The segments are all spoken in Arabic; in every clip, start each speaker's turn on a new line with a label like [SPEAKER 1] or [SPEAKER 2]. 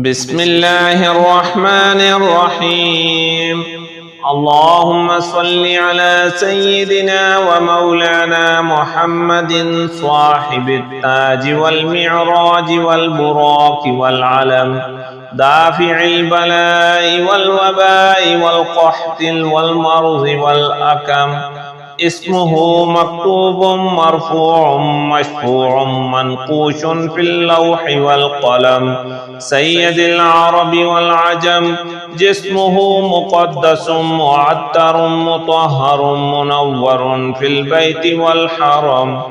[SPEAKER 1] بسم الله الرحمن الرحيم. اللهم صل على سيدنا ومولانا محمد صاحب التاج والمعراج والبراق والعلم، دافع البلاء والوباء والقحط والمرض والأكم. اسمه مكتوب مرفوع مشفوع منقوش في اللوح والقلم، سيد العرب والعجم. جسمه مقدس معطر مطهر منور في البيت والحرم،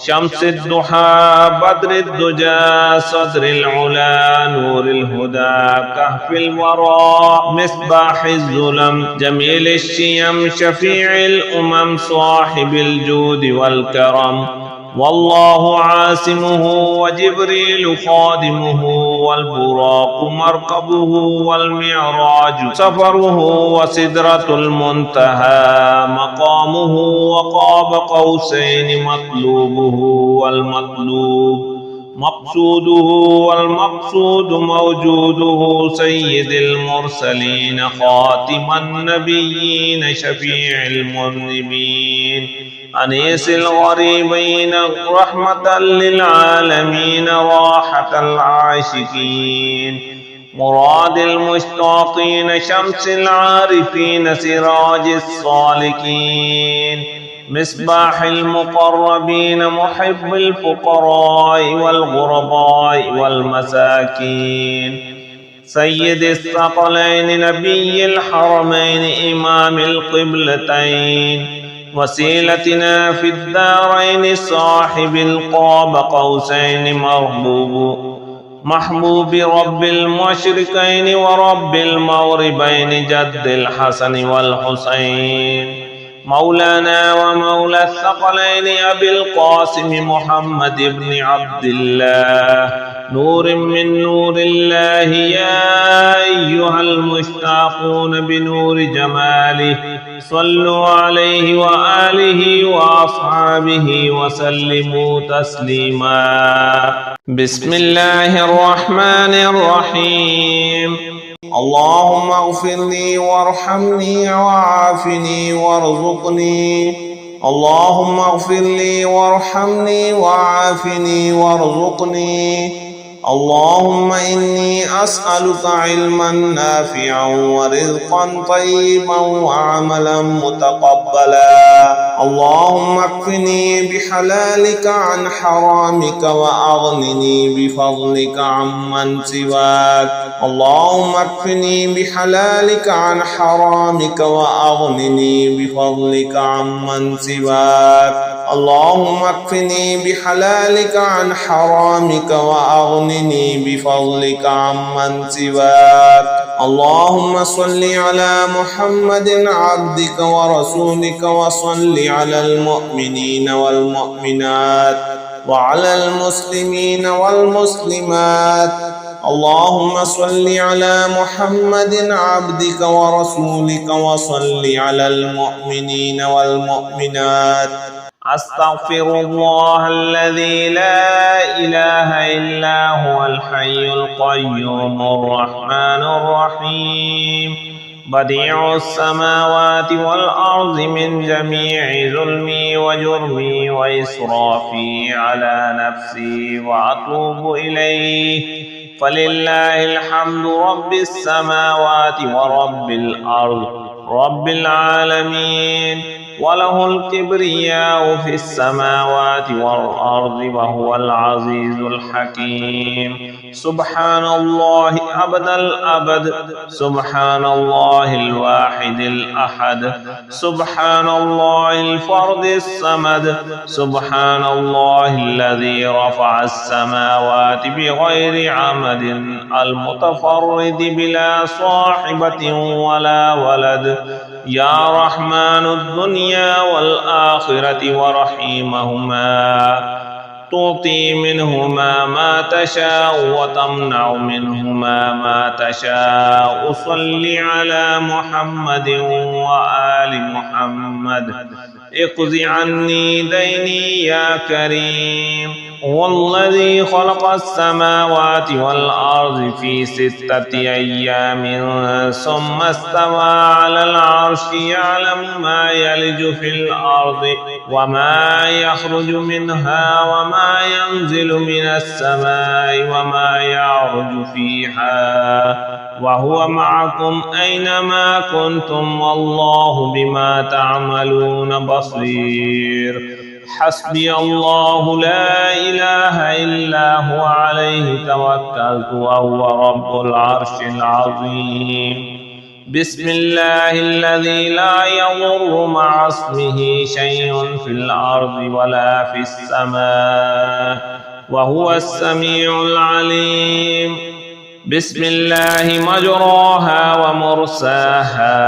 [SPEAKER 1] شمس الضحى بدر الدجى صدر العلا نور الهدى كهف الورى مصباح الظلم، جميل الشيم شفيع الأمم صاحب الجود والكرم. والله عاصمه وجبريل خادمه، والبراق مركبه والمعراج سفره، وسدرة المنتهى مقامه، وقاب قوسين مطلوبه والمطلوب مقصوده، والمقصود موجوده. سيد المرسلين خاتم النبيين شفيع المذنبين، أنيس الغريبين رحمة للعالمين راحة العاشقين، مراد المشتاقين شمس العارفين سراج الصالكين، مصباح المقربين محب الفقراء والغرباء والمساكين، سيد الثقلين نبي الحرمين إمام القبلتين، وسيلتنا في الدارين صاحب القاب قوسين محبوب رب المشرقين ورب المغربين جد الحسن والحسين، مولانا ومولى الثقلين أبي القاسم محمد بن عبد الله، نور من نور الله. يا أيها المشتاقون بنور جماله صلوا عليه وآله وأصحابه وسلموا تسليما. بسم الله الرحمن الرحيم.
[SPEAKER 2] اللهم اغفر لي وارحمني وعافني وارزقني، اللهم اغفر لي وارحمني وعافني وارزقني. اللهم إني أسألك علما نافعا ورزقا طيبا وعملا متقبلا. اللهم اكفني بحلالك عن حرامك وأغنني بفضلك عمن سواك. اللهم اكفني بحلالك عن حرامك وأغنني بفضلك عمن سواك. اللهم اكفني بحلالك عن حرامك وأغنني بفضلك عمن سواك. اللهم صل على محمد عبدك ورسولك، وصل على المؤمنين والمؤمنات وعلى المسلمين والمسلمات. اللهم صل على محمد عبدك ورسولك، وصل على المؤمنين والمؤمنات.
[SPEAKER 1] أستغفر الله الذي لا إله إلا هو الحي القيوم الرحمن الرحيم، بديع السماوات والأرض من جميع ظلمي وجرمي وإسرافي على نفسي وأتوب إليه. فلله الحمد رب السماوات ورب الأرض رب العالمين، وله الكبرياء في السماوات والأرض وهو العزيز الحكيم. سبحان الله أبد الأبد، سبحان الله الواحد الأحد، سبحان الله الفرد الصمد، سبحان الله الذي رفع السماوات بغير عمد المتفرد بلا صاحبة ولا ولد. يا رحمن الدنيا والآخرة ورحيمهما، تعطي منهما ما تشاء وتمنع منهما ما تشاء. صل على محمد وآل محمد. اقض عني ديني يا كريم، هو الذي خلق السماوات والأرض في 6 أيام ثم استوى على العرش يعلم ما يلج في الأرض وما يخرج منها وما ينزل من السماء وما يعرج فيها وهو معكم أينما كنتم والله بما تعملون بصير. حسبي الله لا إله إلا هو عليه توكلت وهو رب العرش العظيم. بسم الله الذي لا يضر مع اسمه شيء في الأرض ولا في السماء وهو السميع العليم. بسم الله مجراها ومرساها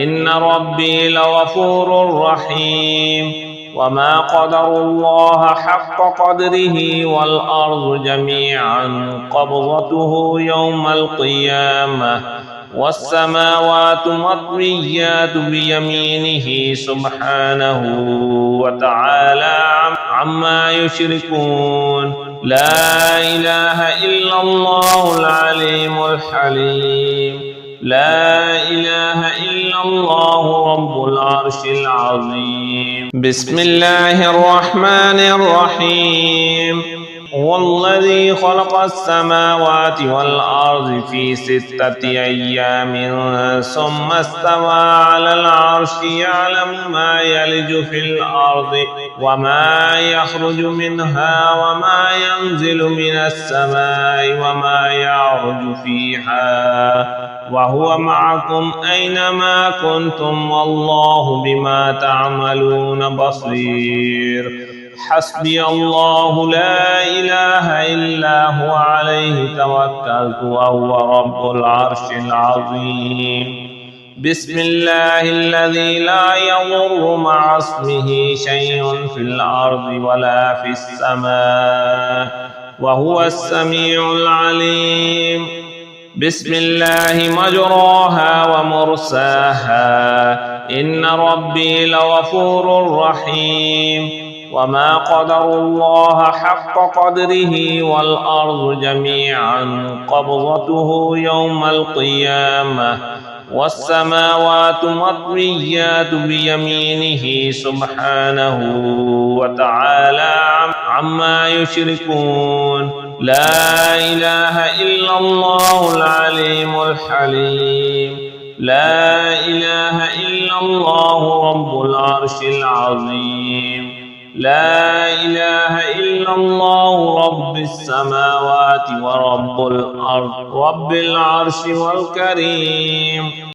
[SPEAKER 1] إن ربي لغفور رحيم. وما قدروا الله حق قدره والأرض جميعا قبضته يوم القيامة والسماوات مطويات بيمينه سبحانه وتعالى عما يشركون. لا إله إلا الله العليم الحليم. لا إله إلا الله رب العرش العظيم. بسم الله الرحمن الرحيم. هو الذي خلق السماوات والأرض في 6 أيام ثم استوى على العرش يعلم ما يلج في الأرض وما يخرج منها وما ينزل من السماء وما يعرج فيها وهو معكم أينما كنتم والله بما تعملون بصير. حسبي الله لا إله إلا هو عليه توكلت وهو رب العرش العظيم. بسم الله الذي لا يضر مع اسمه شيء في الأرض ولا في السماء وهو السميع العليم. بسم الله مجراها ومرساها إن ربي لغفور رحيم. وما قدروا الله حق قدره والأرض جميعا قبضته يوم القيامة والسماوات مطويات بيمينه سبحانه وتعالى عما يشركون. لا إله إلا الله العليم الحليم. لا إله إلا الله رب العرش العظيم. لا إله إلا الله رب السماوات ورب الأرض رب العرش والكريم.